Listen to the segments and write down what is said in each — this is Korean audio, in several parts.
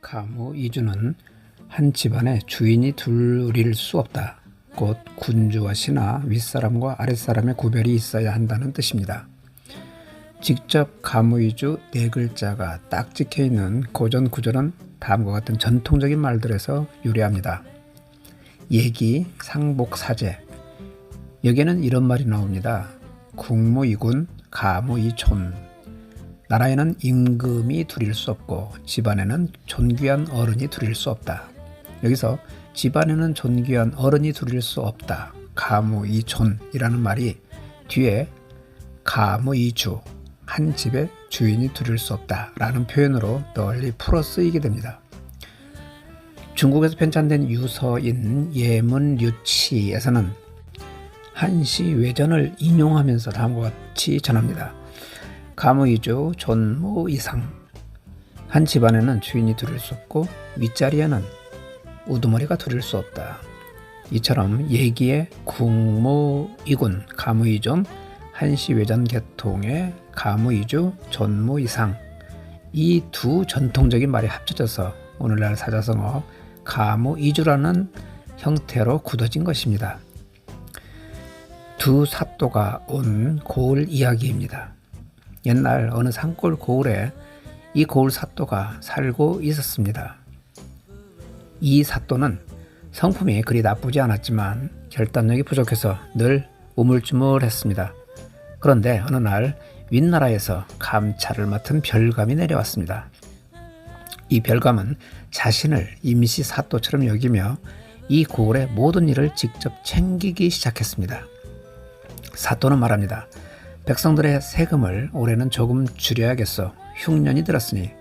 가무이주는 한 집안의 주인이 둘일 수 없다. 곧 군주와 신하, 윗사람과 아랫사람의 구별이 있어야 한다는 뜻입니다. 직접 가무이주 네 글자가 딱 찍혀있는 고전 구절은 다음과 같은 전통적인 말들에서 유래합니다. 예기, 상복, 사제. 여기에는 이런 말이 나옵니다. 국무이군, 가무이촌. 나라에는 임금이 둘일 수 없고 집안에는 존귀한 어른이 둘일 수 없다. 여기서 집안에는 존귀한 어른이 둘일 수 없다. 가무이촌이라는 말이 뒤에 가무이주, 한 집에 주인이 둘일 수 없다 라는 표현으로 널리 풀어 쓰이게 됩니다. 중국에서 편찬된 유서인 예문류치에서는 한시 외전을 인용하면서 다음과 같이 전합니다. 가무이주 존무이상. 한 집안에는 주인이 둘일 수 없고 윗자리에는 우두머리가 둘일 수 없다. 이처럼 예기의 국무이군, 가무이존, 한시 외전 계통의 가무이주, 존무이상. 이 두 전통적인 말이 합쳐져서 오늘날 사자성어 가무이주라는 형태로 굳어진 것입니다. 두 사또가 온 고을 이야기입니다. 옛날 어느 산골 고을에 이 고을 사또가 살고 있었습니다. 이 사또는 성품이 그리 나쁘지 않았지만 결단력이 부족해서 늘 우물쭈물했습니다. 그런데 어느 날 윗나라에서 감찰을 맡은 별감이 내려왔습니다. 이 별감은 자신을 임시 사또처럼 여기며 이 고을의 모든 일을 직접 챙기기 시작했습니다. 사또는 말합니다. 백성들의 세금을 올해는 조금 줄여야겠어. 흉년이 들었으니.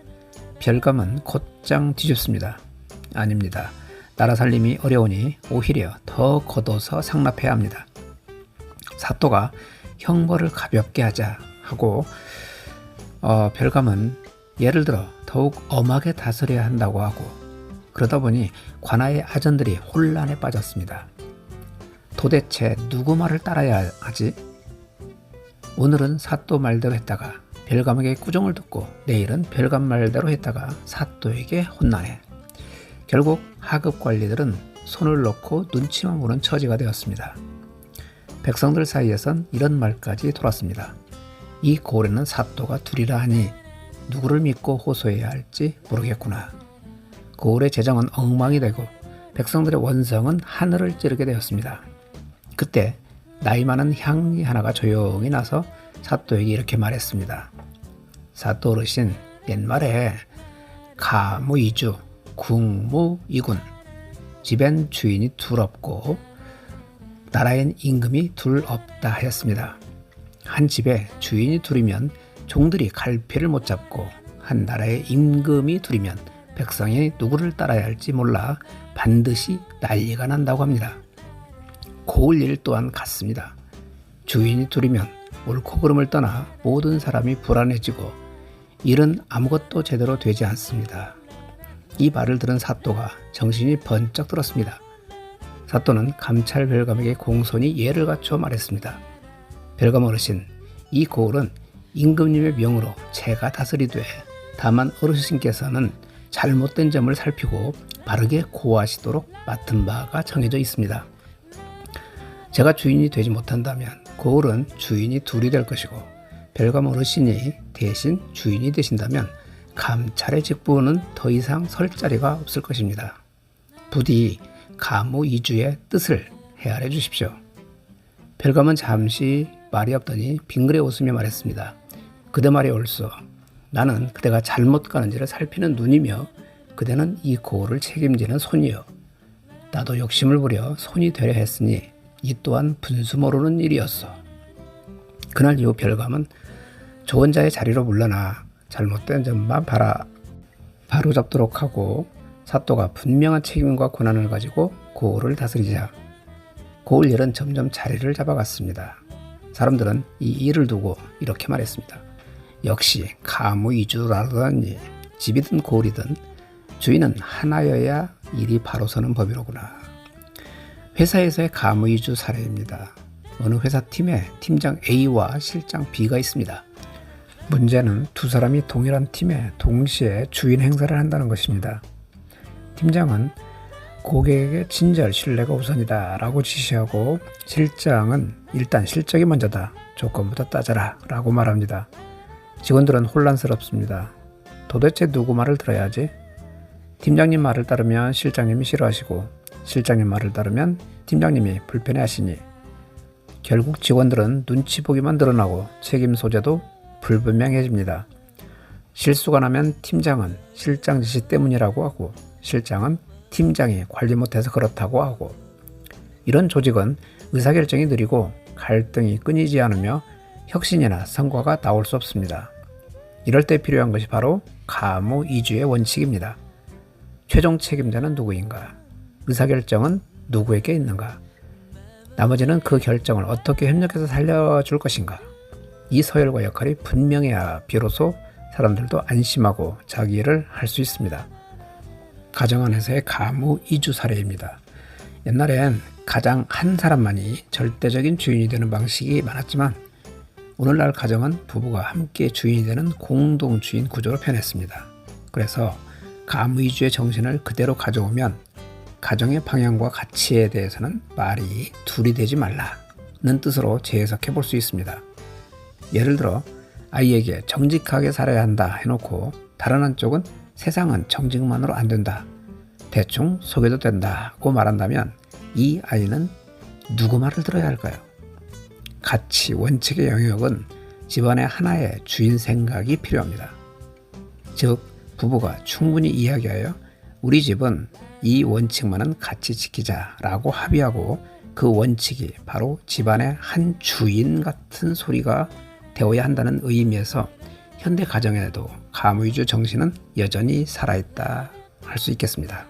별감은 곧장 뒤집습니다. 아닙니다. 나라 살림이 어려우니 오히려 더 걷어서 상납해야 합니다. 사또가 형벌을 가볍게 하자 하고 별감은 예를 들어 더욱 엄하게 다스려야 한다고 하고, 그러다 보니 관아의 아전들이 혼란에 빠졌습니다. 도대체 누구 말을 따라야 하지? 오늘은 사또 말대로 했다가 별감에게 꾸중을 듣고 내일은 별감 말대로 했다가 사또에게 혼나네. 결국 하급 관리들은 손을 놓고 눈치만 보는 처지가 되었습니다. 백성들 사이에선 이런 말까지 돌았습니다. 이 고을에는 사또가 둘이라 하니 누구를 믿고 호소해야 할지 모르겠구나. 고을의 재정은 엉망이 되고 백성들의 원성은 하늘을 찌르게 되었습니다. 그때 나이 많은 향리 하나가 조용히 나서 사또에게 이렇게 말했습니다. 사또 어르신, 옛말에 가무이주, 국무이군, 집엔 주인이 둘 없고 나라엔 임금이 둘 없다 하였습니다. 한 집에 주인이 둘이면 종들이 갈피를 못 잡고 한 나라에 임금이 둘이면 백성이 누구를 따라야 할지 몰라 반드시 난리가 난다고 합니다. 고을 일 또한 같습니다. 주인이 둘이면 옳고 그름을 떠나 모든 사람이 불안해지고 일은 아무것도 제대로 되지 않습니다. 이 말을 들은 사또가 정신이 번쩍 들었습니다. 사또는 감찰 별감에게 공손히 예를 갖춰 말했습니다. 별감 어르신, 이 고을은 임금님의 명으로 제가 다스리되 다만 어르신께서는 잘못된 점을 살피고 바르게 고하시도록 맡은 바가 정해져 있습니다. 제가 주인이 되지 못한다면 고을은 주인이 둘이 될 것이고 별감 어르신이 대신 주인이 되신다면 감찰의 직분은 더 이상 설 자리가 없을 것입니다. 부디 가무이주의 뜻을 헤아려 주십시오. 별감은 잠시 말이 없더니 빙그레 웃으며 말했습니다. 그대 말이 옳소. 나는 그대가 잘못 가는지를 살피는 눈이며 그대는 이 고을을 책임지는 손이요. 나도 욕심을 부려 손이 되려 했으니 이 또한 분수 모르는 일이었어. 그날 이후 별감은 좋은 자의 자리로 물러나 잘못된 점만 바로잡도록 하고 사또가 분명한 책임과 권한을 가지고 고을을 다스리자 고을 일은 점점 자리를 잡아갔습니다. 사람들은 이 일을 두고 이렇게 말했습니다. 역시 가무이주라더니 집이든 고을이든 주인은 하나여야 일이 바로 서는 법이로구나. 회사에서의 가무이주 사례입니다. 어느 회사팀에 팀장 A와 실장 B가 있습니다. 문제는 두 사람이 동일한 팀에 동시에 주인 행사를 한다는 것입니다. 팀장은 고객에게 친절, 신뢰가 우선이다 라고 지시하고, 실장은 일단 실적이 먼저다, 조건부터 따져라 라고 말합니다. 직원들은 혼란스럽습니다. 도대체 누구 말을 들어야 하지? 팀장님 말을 따르면 실장님이 싫어하시고, 실장님 말을 따르면 팀장님이 불편해하시니 결국 직원들은 눈치 보기만 늘어나고 책임 소재도 불분명해집니다. 실수가 나면 팀장은 실장 지시 때문이라고 하고, 실장은 팀장이 관리 못해서 그렇다고 하고, 이런 조직은 의사결정이 느리고 갈등이 끊이지 않으며 혁신이나 성과가 나올 수 없습니다. 이럴 때 필요한 것이 바로 가무이주의 원칙입니다. 최종 책임자는 누구인가? 의사결정은 누구에게 있는가? 나머지는 그 결정을 어떻게 협력해서 살려줄 것인가? 이 서열과 역할이 분명해야 비로소 사람들도 안심하고 자기 일을 할 수 있습니다. 가정 안에서의 가무이주 사례입니다. 옛날엔 가장 한 사람만이 절대적인 주인이 되는 방식이 많았지만, 오늘날 가정은 부부가 함께 주인이 되는 공동주인 구조로 변했습니다. 그래서 가무이주의 정신을 그대로 가져오면 가정의 방향과 가치에 대해서는 말이 둘이 되지 말라는 뜻으로 재해석해 볼 수 있습니다. 예를 들어 아이에게 정직하게 살아야 한다 해놓고 다른 한쪽은 세상은 정직만으로 안 된다, 대충 속여도 된다고 말한다면 이 아이는 누구 말을 들어야 할까요? 가치, 원칙의 영역은 집안의 하나의 주인 생각이 필요합니다. 즉, 부부가 충분히 이야기하여 우리 집은 이 원칙만은 같이 지키자라고 합의하고, 그 원칙이 바로 집안의 한 주인 같은 소리가 되어야 한다는 의미에서 현대 가정에도 가무이주 정신은 여전히 살아있다 할 수 있겠습니다.